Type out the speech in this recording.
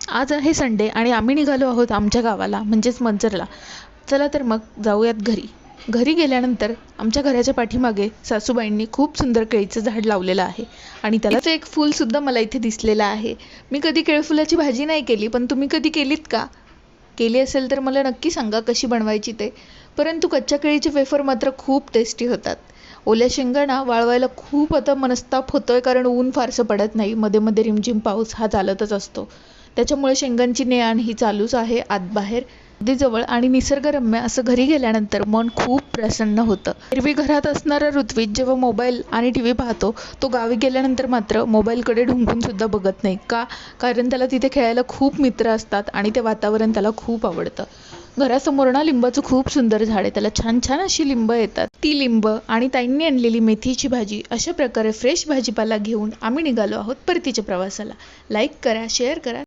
आज आहे संडे आणि आम्ही निघालो आहोत आमच्या गावाला म्हणजेच मंचरला. चला तर मग जाऊयात घरी. घरी गेल्यानंतर आमच्या घराच्या पाठीमागे सासूबाईंनी खूप सुंदर केळीचं झाड लावलेलं आहे आणि त्यालाच एक फूलसुद्धा मला इथे दिसलेलं आहे. मी कधी केळफुलाची भाजी नाही केली, पण तुम्ही कधी केलीत का? केली असेल तर मला नक्की सांगा कशी बनवायची ते. परंतु कच्च्या केळीचे वेफर मात्र खूप टेस्टी होतात. ओल्या शेंगांना वाळवायला खूप आता मनस्ताप होतोय, कारण ऊन फारसं पडत नाही. मध्ये मध्ये रिमझिम पाऊस हा चालतच असतो. त्याच्यामुळे शेंगांची ने-आण ही चालूच आहे आतबाहेर. अगदी जवळ आणि निसर्गरम्य असं घरी गेल्यानंतर मन खूप प्रसन्न होतं. एरवी घरात असणारा ऋत्विज जेव्हा मोबाईल आणि टी व्ही पाहतो, तो गावी गेल्यानंतर मात्र मोबाईलकडे ढुंकून सुद्धा बघत नाही. का? कारण त्याला तिथे खेळायला खूप मित्र असतात आणि ते वातावरण त्याला खूप आवडतं. घरासमोर ना लिंबाचं खूप सुंदर झाड आहे. त्याला छान छान अशी लिंब येतात. ती लिंब आणि ताईंनी आणलेली मेथीची भाजी, अशा प्रकारे फ्रेश भाजीपाला घेऊन आम्ही निघालो आहोत परतीच्या प्रवासाला. लाईक करा, शेअर करा.